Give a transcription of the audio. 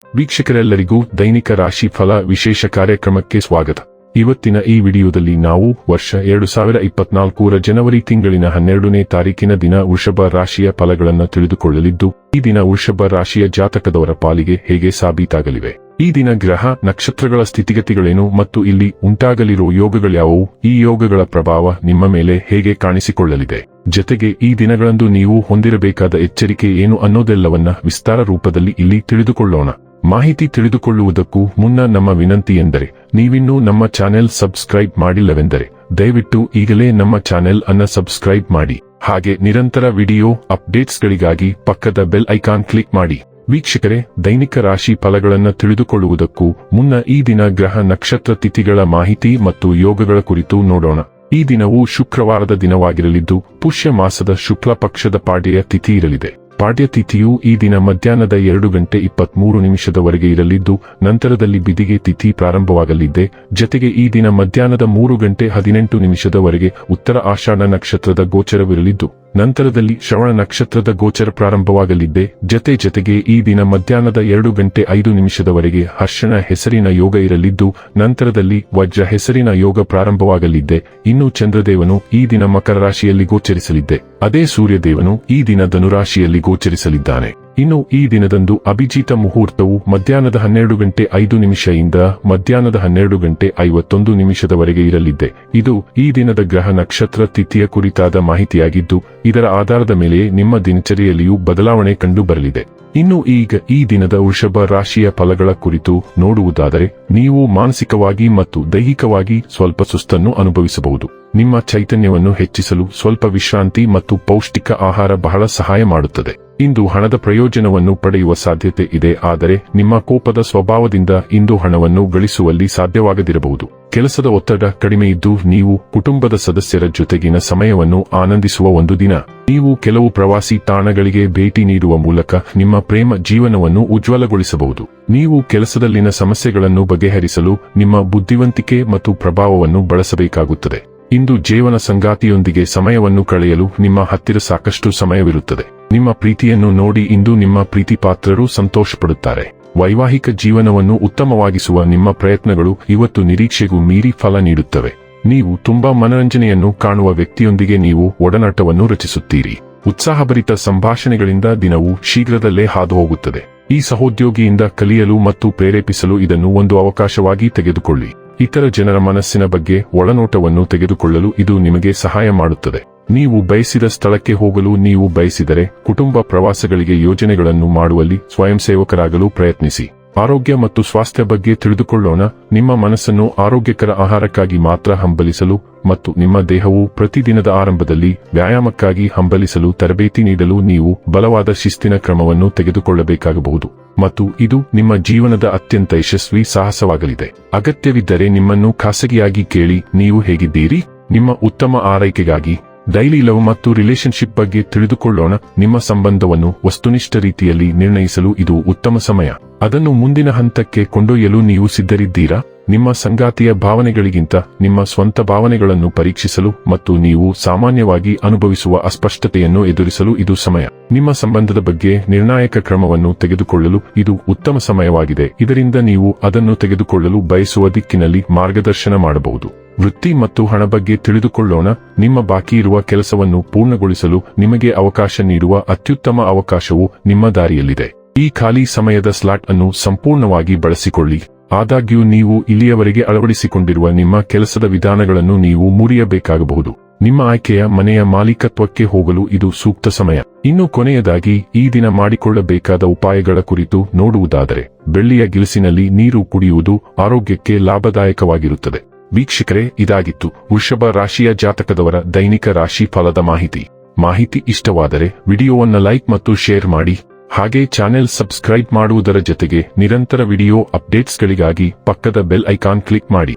ವೀಕ್ಷಕರೆಲ್ಲರಿಗೂ ದೈನಿಕ ರಾಶಿ ಫಲ ವಿಶೇಷ ಕಾರ್ಯಕ್ರಮಕ್ಕೆ ಸ್ವಾಗತ. ಇವತ್ತಿನ ಈ ವಿಡಿಯೋದಲ್ಲಿ ನಾವು ವರ್ಷ 2024ರ ಜನವರಿ ತಿಂಗಳಿನ 12ನೇ ತಾರೀಕಿನ ದಿನ ವೃಷಭ ರಾಶಿಯ ಫಲಗಳನ್ನು ತಿಳಿದುಕೊಳ್ಳಲಿದ್ದು, ಈ ದಿನ ವೃಷಭ ರಾಶಿಯ ಜಾತಕದವರ ಪಾಲಿಗೆ ಹೇಗೆ ಸಾಬೀತಾಗಲಿವೆ, ಈ ದಿನ ಗ್ರಹ ನಕ್ಷತ್ರಗಳ ಸ್ಥಿತಿಗತಿಗಳೇನು ಮತ್ತು ಇಲ್ಲಿ ಉಂಟಾಗಲಿರುವ ಯೋಗಗಳ್ಯಾವುವು, ಈ ಯೋಗಗಳ ಪ್ರಭಾವ ನಿಮ್ಮ ಮೇಲೆ ಹೇಗೆ ಕಾಣಿಸಿಕೊಳ್ಳಲಿದೆ, ಜೊತೆಗೆ ಈ ದಿನಗಳಂದು ನೀವು ಹೊಂದಿರಬೇಕಾದ ಎಚ್ಚರಿಕೆ ಏನು ಅನ್ನೋದೆಲ್ಲವನ್ನ ವಿಸ್ತಾರ ರೂಪದಲ್ಲಿ ಇಲ್ಲಿ ತಿಳಿದುಕೊಳ್ಳೋಣ. ಮಾಹಿತಿ ತಿಳಿದುಕೊಳ್ಳುವುದಕ್ಕೂ ಮುನ್ನ ನಮ್ಮ ವಿನಂತಿ ಎಂದರೆ, ನೀವಿನ್ನೂ ನಮ್ಮ ಚಾನೆಲ್ ಸಬ್ಸ್ಕ್ರೈಬ್ ಮಾಡಿಲ್ಲವೆಂದರೆ ದಯವಿಟ್ಟು ಈಗಲೇ ನಮ್ಮ ಚಾನೆಲ್ ಅನ್ನು ಸಬ್ಸ್ಕ್ರೈಬ್ ಮಾಡಿ. ಹಾಗೆ ನಿರಂತರ ವಿಡಿಯೋ ಅಪ್ಡೇಟ್ಸ್ಗಳಿಗಾಗಿ ಪಕ್ಕದ ಬೆಲ್ ಐಕಾನ್ ಕ್ಲಿಕ್ ಮಾಡಿ. ವೀಕ್ಷಕರೇ, ದೈನಿಕ ರಾಶಿ ಫಲಗಳನ್ನು ತಿಳಿದುಕೊಳ್ಳುವುದಕ್ಕೂ ಮುನ್ನ ಈ ದಿನ ಗ್ರಹ ನಕ್ಷತ್ರ ತಿಥಿಗಳ ಮಾಹಿತಿ ಮತ್ತು ಯೋಗಗಳ ಕುರಿತು ನೋಡೋಣ. ಈ ದಿನವು ಶುಕ್ರವಾರದ ದಿನವಾಗಿರಲಿದ್ದು, ಪುಷ್ಯ ಮಾಸದ ಶುಕ್ಲ ಪಕ್ಷದ ಪಾಡ್ಯ ತಿಥಿ ಇರಲಿದೆ. ಪಾಡ್ಯ ತಿಥಿಯು ಈ ದಿನ ಮಧ್ಯಾಹ್ನದ 2:23 ಇರಲಿದ್ದು, ನಂತರದಲ್ಲಿ ಬಿದಿಗೆ ತಿಥಿ ಪ್ರಾರಂಭವಾಗಲಿದೆ. ಜೊತೆಗೆ ಈ ದಿನ ಮಧ್ಯಾಹ್ನದ 3:18 ಉತ್ತರ ಆಷಾಢ ನಕ್ಷತ್ರದ ಗೋಚರವಿರಲಿದ್ದು, ನಂತರದಲ್ಲಿ ಶ್ರವಣ ನಕ್ಷತ್ರದ ಗೋಚರ ಪ್ರಾರಂಭವಾಗಲಿದೆ. ಜೊತೆಗೆ ಈ ದಿನ ಮಧ್ಯಾಹ್ನದ 2:05 ಹರ್ಷಣ ಹೆಸರಿನ ಯೋಗ ಇರಲಿದ್ದು, ನಂತರದಲ್ಲಿ ವಜ್ರ ಹೆಸರಿನ ಯೋಗ ಪ್ರಾರಂಭವಾಗಲಿದೆ. ಇನ್ನು ಚಂದ್ರದೇವನು ಈ ದಿನ ಮಕರ ರಾಶಿಯಲ್ಲಿ ಗೋಚರಿಸಲಿದೆ. ಅದೇ ಸೂರ್ಯದೇವನು ಈ ದಿನ ಧನುರಾಶಿಯಲ್ಲಿ ಗೋಚರಿಸಲಿದ್ದಾನೆ. ಇನ್ನು ಈ ದಿನದಂದು ಅಭಿಜಿತ ಮುಹೂರ್ತವು ಮಧ್ಯಾಹ್ನದ 12:05 ಇಂದ ಮಧ್ಯಾಹ್ನದ 12:51 ಇರಲಿದೆ. ಇದು ಈ ದಿನದ ಗ್ರಹ ನಕ್ಷತ್ರ ತಿಥಿಯ ಕುರಿತಾದ ಮಾಹಿತಿಯಾಗಿದ್ದು, ಇದರ ಆಧಾರದ ಮೇಲೆ ನಿಮ್ಮ ದಿನಚರಿಯಲ್ಲಿಯೂ ಬದಲಾವಣೆ ಕಂಡು ಬರಲಿದೆ. ಇನ್ನು ಈಗ ಈ ದಿನದ ವೃಷಭ ರಾಶಿಯ ಫಲಗಳ ಕುರಿತು ನೋಡುವುದಾದರೆ, ನೀವು ಮಾನಸಿಕವಾಗಿ ಮತ್ತು ದೈಹಿಕವಾಗಿ ಸ್ವಲ್ಪ ಸುಸ್ತನ್ನು ಅನುಭವಿಸಬಹುದು. ನಿಮ್ಮ ಚೈತನ್ಯವನ್ನು ಹೆಚ್ಚಿಸಲು ಸ್ವಲ್ಪ ವಿಶ್ರಾಂತಿ ಮತ್ತು ಪೌಷ್ಟಿಕ ಆಹಾರ ಬಹಳ ಸಹಾಯ ಮಾಡುತ್ತದೆ. ಇಂದು ಹಣದ ಪ್ರಯೋಜನವನ್ನು ಪಡೆಯುವ ಸಾಧ್ಯತೆ ಇದೆ, ಆದರೆ ನಿಮ್ಮ ಕೋಪದ ಸ್ವಭಾವದಿಂದ ಇಂದು ಹಣವನ್ನು ಗಳಿಸುವಲ್ಲಿ ಸಾಧ್ಯವಾಗದಿರಬಹುದು. ಕೆಲಸದ ಒತ್ತಡ ಕಡಿಮೆ ಇದ್ದು ನೀವು ಕುಟುಂಬದ ಸದಸ್ಯರ ಜೊತೆಗಿನ ಸಮಯವನ್ನು ಆನಂದಿಸುವ ಒಂದು ದಿನ. ನೀವು ಕೆಲವು ಪ್ರವಾಸಿ ತಾಣಗಳಿಗೆ ಭೇಟಿ ನೀಡುವ ಮೂಲಕ ನಿಮ್ಮ ಪ್ರೇಮ ಜೀವನವನ್ನು ಉಜ್ವಲಗೊಳಿಸಬಹುದು. ನೀವು ಕೆಲಸದಲ್ಲಿನ ಸಮಸ್ಯೆಗಳನ್ನು ಬಗೆಹರಿಸಲು ನಿಮ್ಮ ಬುದ್ಧಿವಂತಿಕೆ ಮತ್ತು ಪ್ರಭಾವವನ್ನು ಬಳಸಬೇಕಾಗುತ್ತದೆ. ಇಂದು ಜೀವನ ಸಂಗಾತಿಯೊಂದಿಗೆ ಸಮಯವನ್ನು ಕಳೆಯಲು ನಿಮ್ಮ ಹತ್ತಿರ ಸಾಕಷ್ಟು ಸಮಯವಿರುತ್ತದೆ. ನಿಮ್ಮ ಪ್ರೀತಿಯನ್ನು ನೋಡಿ ಇಂದು ನಿಮ್ಮ ಪ್ರೀತಿಪಾತ್ರರು ಸಂತೋಷಪಡುತ್ತಾರೆ. ವೈವಾಹಿಕ ಜೀವನವನ್ನು ಉತ್ತಮವಾಗಿಸುವ ನಿಮ್ಮ ಪ್ರಯತ್ನಗಳು ಇವತ್ತು ನಿರೀಕ್ಷೆಗೂ ಮೀರಿ ಫಲ ನೀಡುತ್ತವೆ. ನೀವು ತುಂಬಾ ಮನರಂಜನೆಯನ್ನು ಕಾಣುವ ವ್ಯಕ್ತಿಯೊಂದಿಗೆ ನೀವು ಒಡನಾಟವನ್ನು ರಚಿಸುತ್ತೀರಿ. ಉತ್ಸಾಹಭರಿತ ಸಂಭಾಷಣೆಗಳಿಂದ ದಿನವು ಶೀಘ್ರದಲ್ಲೇ ಹಾದುಹೋಗುತ್ತದೆ. ಈ ಸಹೋದ್ಯೋಗಿಯಿಂದ ಕಲಿಯಲು ಮತ್ತು ಪ್ರೇರೇಪಿಸಲು ಇದನ್ನು ಒಂದು ಅವಕಾಶವಾಗಿ ತೆಗೆದುಕೊಳ್ಳಿ. ಇತರ ಜನರ ಮನಸ್ಸಿನ ಬಗ್ಗೆ ಒಳನೋಟವನ್ನು ತೆಗೆದುಕೊಳ್ಳಲು ಇದು ನಿಮಗೆ ಸಹಾಯ ಮಾಡುತ್ತದೆ. ನೀವು ಬಯಸಿದ ಸ್ಥಳಕ್ಕೆ ಹೋಗಲು ನೀವು ಬಯಸಿದರೆ ಕುಟುಂಬ ಪ್ರವಾಸಗಳಿಗೆ ಯೋಜನೆಗಳನ್ನು ಮಾಡುವಲ್ಲಿ ಸ್ವಯಂ ಸೇವಕರಾಗಲು ಪ್ರಯತ್ನಿಸಿ. ಆರೋಗ್ಯ ಮತ್ತು ಸ್ವಾಸ್ಥ್ಯ ಬಗ್ಗೆ ತಿಳಿದುಕೊಳ್ಳೋಣ. ನಿಮ್ಮ ಮನಸ್ಸನ್ನು ಆರೋಗ್ಯಕರ ಆಹಾರಕ್ಕಾಗಿ ಮಾತ್ರ ಹಂಬಲಿಸಲು ಮತ್ತು ನಿಮ್ಮ ದೇಹವು ಪ್ರತಿದಿನದ ಆರಂಭದಲ್ಲಿ ವ್ಯಾಯಾಮಕ್ಕಾಗಿ ಹಂಬಲಿಸಲು ತರಬೇತಿ ನೀಡಲು ನೀವು ಬಲವಾದ ಶಿಸ್ತಿನ ಕ್ರಮವನ್ನು ತೆಗೆದುಕೊಳ್ಳಬೇಕಾಗಬಹುದು ಮತ್ತು ಇದು ನಿಮ್ಮ ಜೀವನದ ಅತ್ಯಂತ ಯಶಸ್ವಿ ಸಾಹಸವಾಗಲಿದೆ. ಅಗತ್ಯವಿದ್ದರೆ ನಿಮ್ಮನ್ನು ಖಾಸಗಿಯಾಗಿ ಕೇಳಿ, ನೀವು ಹೇಗಿದ್ದೀರಿ? ನಿಮ್ಮ ಉತ್ತಮ ಆರೈಕೆಗಾಗಿ ಡೈಲಿ ಲವ್ ಮತ್ತು ರಿಲೇಶನ್ಶಿಪ್ ಬಗ್ಗೆ ತಿಳಿದುಕೊಳ್ಳೋಣ. ನಿಮ್ಮ ಸಂಬಂಧವನ್ನು ವಸ್ತುನಿಷ್ಠ ರೀತಿಯಲ್ಲಿ ನಿರ್ಣಯಿಸಲು ಇದು ಉತ್ತಮ ಸಮಯ. ಅದನ್ನು ಮುಂದಿನ ಹಂತಕ್ಕೆ ಕೊಂಡೊಯ್ಯಲು ನೀವು ಸಿದ್ಧರಿದ್ದೀರಾ? ನಿಮ್ಮ ಸಂಗಾತಿಯ ಭಾವನೆಗಳಿಗಿಂತ ನಿಮ್ಮ ಸ್ವಂತ ಭಾವನೆಗಳನ್ನು ಪರೀಕ್ಷಿಸಲು ಮತ್ತು ನೀವು ಸಾಮಾನ್ಯವಾಗಿ ಅನುಭವಿಸುವ ಅಸ್ಪಷ್ಟತೆಯನ್ನು ಎದುರಿಸಲು ಇದು ಸಮಯ. ನಿಮ್ಮ ಸಂಬಂಧದ ಬಗ್ಗೆ ನಿರ್ಣಾಯಕ ಕ್ರಮವನ್ನು ತೆಗೆದುಕೊಳ್ಳಲು ಇದು ಉತ್ತಮ ಸಮಯವಾಗಿದೆ. ಇದರಿಂದ ನೀವು ಅದನ್ನು ತೆಗೆದುಕೊಳ್ಳಲು ಬಯಸುವ ದಿಕ್ಕಿನಲ್ಲಿ ಮಾರ್ಗದರ್ಶನ ಮಾಡಬಹುದು. ವೃತ್ತಿ ಮತ್ತು ಹಣ ಬಗ್ಗೆ ತಿಳಿದುಕೊಳ್ಳೋಣ. ನಿಮ್ಮ ಬಾಕಿ ಇರುವ ಕೆಲಸವನ್ನು ಪೂರ್ಣಗೊಳಿಸಲು ನಿಮಗೆ ಅವಕಾಶ ನೀಡುವ ಅತ್ಯುತ್ತಮ ಅವಕಾಶವು ನಿಮ್ಮ ದಾರಿಯಲ್ಲಿದೆ. ಈ ಖಾಲಿ ಸಮಯದ ಸ್ಲಾಟ್ ಅನ್ನು ಸಂಪೂರ್ಣವಾಗಿ ಬಳಸಿಕೊಳ್ಳಿ. ಆದಾಗ್ಯೂ ನೀವು ಇಲ್ಲಿಯವರೆಗೆ ಅಳವಡಿಸಿಕೊಂಡಿರುವ ನಿಮ್ಮ ಕೆಲಸದ ವಿಧಾನಗಳನ್ನು ನೀವು ಮುರಿಯಬೇಕಾಗಬಹುದು. ನಿಮ್ಮ ಆಯ್ಕೆಯ ಮನೆಯ ಮಾಲೀಕತ್ವಕ್ಕೆ ಹೋಗಲು ಇದು ಸೂಕ್ತ ಸಮಯ. ಇನ್ನು ಕೊನೆಯದಾಗಿ ಈ ದಿನ ಮಾಡಿಕೊಳ್ಳಬೇಕಾದ ಉಪಾಯಗಳ ಕುರಿತು ನೋಡುವುದಾದರೆ, ಬೆಳ್ಳಿಯ ಗಿಲಸಿನಲ್ಲಿ ನೀರು ಕುಡಿಯುವುದು ಆರೋಗ್ಯಕ್ಕೆ ಲಾಭದಾಯಕವಾಗಿರುತ್ತದೆ. ವೀಕ್ಷಕರೇ, ಇದಾಗಿತ್ತು ವೃಷಭ ರಾಶಿಯ ಜಾತಕದವರ ದೈನಿಕ ರಾಶಿ ಫಲದ ಮಾಹಿತಿ ಇಷ್ಟವಾದರೆ ವಿಡಿಯೋವನ್ನು ಲೈಕ್ ಮತ್ತು ಶೇರ್ ಮಾಡಿ. ಹಾಗೆ ಚಾನೆಲ್ ಸಬ್ಸ್ಕ್ರೈಬ್ ಮಾಡುವುದರ ಜೊತೆಗೆ ನಿರಂತರ ವಿಡಿಯೋ ಅಪ್ಡೇಟ್ಸ್ಗಳಿಗಾಗಿ ಪಕ್ಕದ ಬೆಲ್ ಐಕಾನ್ ಕ್ಲಿಕ್ ಮಾಡಿ.